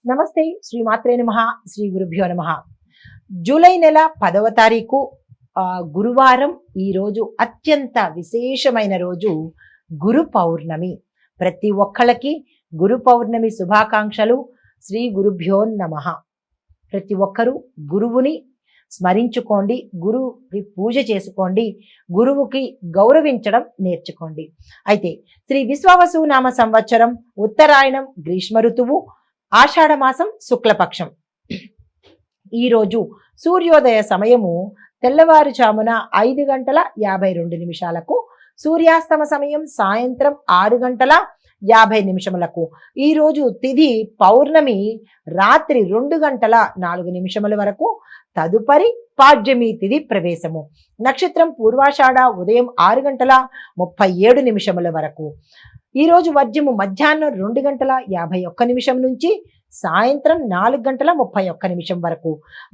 నమస్తే. శ్రీమాత్రే నమః. శ్రీ గురుభ్యో నమః. జూలై నెల 10వ తారీఖు గురువారం. ఈ రోజు అత్యంత విశేషమైన రోజు గురు పౌర్ణమి. ప్రతి ఒక్కళ్ళకి గురు పౌర్ణమి శుభాకాంక్షలు. శ్రీ గురుభ్యో నమః. ప్రతి ఒక్కరూ గురువుని స్మరించుకోండి, గురువుకి పూజ చేసుకోండి, గురువుకి గౌరవించడం నేర్చుకోండి. అయితే శ్రీ విశ్వావసు నామ సంవత్సరం ఉత్తరాయణం గ్రీష్మ ఋతువు ఆషాఢమాసం శుక్లపక్షం. ఈరోజు సూర్యోదయ సమయము తెల్లవారుజామున 5:52 సూర్యాస్తమ సమయం సాయంత్రం 6:50 ఈరోజు తిథి పౌర్ణమి రాత్రి 2:04 వరకు. తదుపరి పాడ్యమి తిథి ప్రవేశము. నక్షత్రం పూర్వాషాఢ ఉదయం 6:37 వరకు. ఈరోజు వర్జ్యము మధ్యాహ్నం 2:51 నుంచి సాయంత్రం 4:31 వరకు.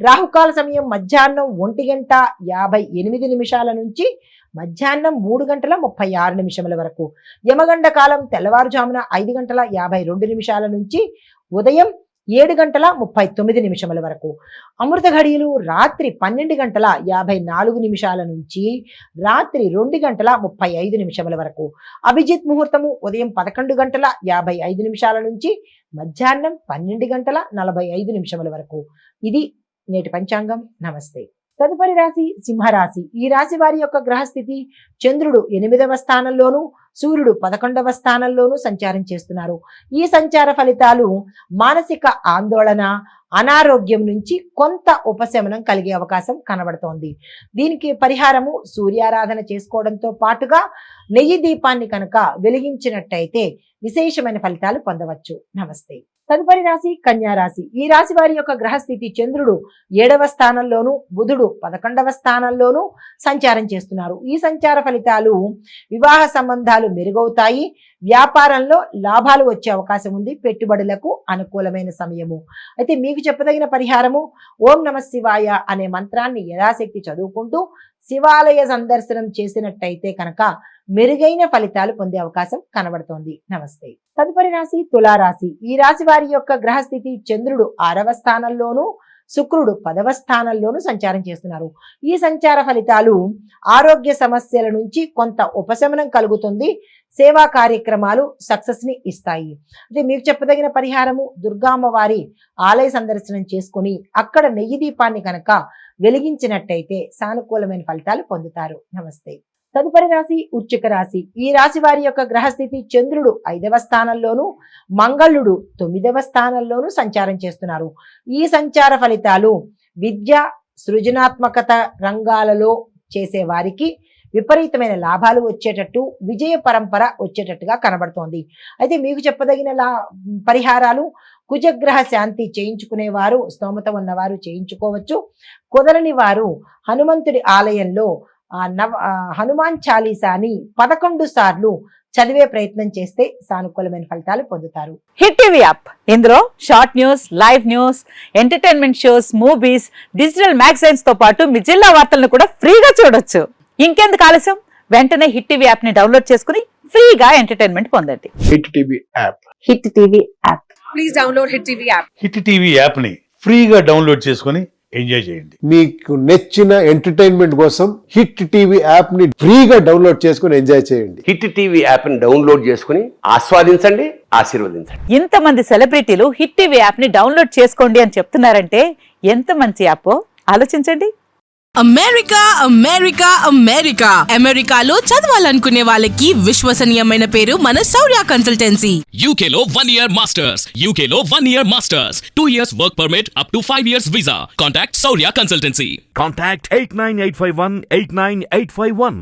రాహుకాల సమయం మధ్యాహ్నం 1:58 నుంచి మధ్యాహ్నం 3:36 వరకు. యమగండ కాలం తెల్లవారుజామున 5:52 నుంచి ఉదయం 7:39 వరకు. అమృత ఘడియలు రాత్రి 12:54 నుంచి రాత్రి 2:35 వరకు. అభిజిత్ ముహూర్తము ఉదయం 11:55 నుంచి మధ్యాహ్నం 12:45 వరకు. ఇది నేటి పంచాంగం. నమస్తే. తదుపరి రాశి సింహరాశి. ఈ రాశి వారి యొక్క గ్రహస్థితి చంద్రుడు 8వ స్థానంలోను, సూర్యుడు 11వ స్థానంలోనూ సంచారం చేస్తున్నారు. ఈ సంచార ఫలితాలు మానసిక ఆందోళన, అనారోగ్యం నుంచి కొంత ఉపశమనం కలిగే అవకాశం కనబడుతోంది. దీనికి పరిహారము సూర్యారాధన చేసుకోవడంతో పాటుగా నెయ్యి దీపాన్ని కనుక వెలిగించినట్టయితే విశేషమైన ఫలితాలు పొందవచ్చు. నమస్తే. తదుపరి రాశి కన్యా రాశి. ఈ రాశి వారి యొక్క గ్రహస్థితి చంద్రుడు 7వ స్థానంలోను, బుధుడు 11వ స్థానంలోను సంచారం చేస్తున్నారు. ఈ సంచార ఫలితాలు వివాహ సంబంధాలు మెరుగవుతాయి, వ్యాపారంలో లాభాలు వచ్చే అవకాశం ఉంది, పెట్టుబడులకు అనుకూలమైన సమయము. అయితే మీకు చెప్పదగిన పరిహారము ఓం నమ శివాయ అనే మంత్రాన్ని యథాశక్తి చదువుకుంటూ శివాలయ సందర్శనం చేసినట్టయితే కనుక మెరుగైన ఫలితాలు పొందే అవకాశం కనబడుతోంది. నమస్తే. తదుపరి రాశి తులారాశి. ఈ రాశి వారి యొక్క గ్రహస్థితి చంద్రుడు 6వ స్థానంలోను, శుక్రుడు 10వ స్థానంలోను సంచారం చేస్తున్నారు. ఈ సంచార ఫలితాలు ఆరోగ్య సమస్యల నుంచి కొంత ఉపశమనం కలుగుతుంది, సేవా కార్యక్రమాలు సక్సెస్ ని ఇస్తాయి. అయితే మీకు చెప్పదగిన పరిహారము దుర్గామ్మవారి ఆలయ సందర్శనం చేసుకుని అక్కడ నెయ్యి దీపాన్ని కనుక వెలిగించినట్టయితే సానుకూలమైన ఫలితాలు పొందుతారు. నమస్తే. తదుపరి రాశి వృశ్చిక రాశి. ఈ రాశి వారి యొక్క గ్రహస్థితి చంద్రుడు 5వ స్థానంలోను, మంగళుడు 9వ స్థానంలోను సంచారం చేస్తున్నారు. ఈ సంచార ఫలితాలు విద్య, సృజనాత్మకత రంగాలలో చేసే వారికి విపరీతమైన లాభాలు వచ్చేటట్టు, విజయ పరంపర వచ్చేటట్టుగా కనబడుతోంది. అయితే మీకు చెప్పదగిన పరిహారాలు కుజగ్రహ శాంతి చేయించుకునేవారు, స్తోమత ఉన్నవారు చేయించుకోవచ్చు. కుదరని వారు హనుమంతుడి ఆలయంలో హనుమాన్ చాలీసాని 11 సార్లు చదివే ప్రయత్నం చేస్తే సానుకూలమైన ఫలితాలు పొందుతారు. హిట్ టీవీ యాప్, ఇందులో short news, live news, entertainment shows, movies, digital magazines తో పాటు మీ జిల్లా వార్తలను కూడా ఫ్రీగా చూడొచ్చు. ఇంకెందుకు ఆలస్యం, వెంటనే హిట్ టీవీ యాప్ ని డౌన్లోడ్ చేసుకుని ఫ్రీగా ఎంటర్టైన్మెంట్ పొందండి. Hit TV app. Hit TV app. Please download hit TV app. Hit TV app ని ఫ్రీగా డౌన్లోడ్ చేసుకుని ఎంజాయ్ చేయండి. మీకు నచ్చిన ఎంటర్టైన్మెంట్ కోసం హిట్ టీవీ యాప్ ని ఫ్రీగా డౌన్లోడ్ చేసుకుని ఎంజాయ్ చేయండి. హిట్ టీవీ యాప్ ని డౌన్లోడ్ చేసుకుని ఆస్వాదించండి, ఆశీర్వదించండి. ఇంతమంది సెలబ్రిటీలు హిట్ టీవీ యాప్ ని డౌన్లోడ్ చేసుకోండి అని చెప్తున్నారంటే ఎంత మంచి యాప్ ఆలోచించండి. అమెరికా అమెరికా అమెరికా అమెరికాలో చదవాలనుకునే వాళ్ళకి విశ్వసనీయమైన పేరు మన శౌర్య కన్సల్టెన్సీ. UK లో 1 year masters. UK లో 1 year masters. 2 years work permit up to 5 years visa. Contact Saurya Consultancy. Contact 89851 89851.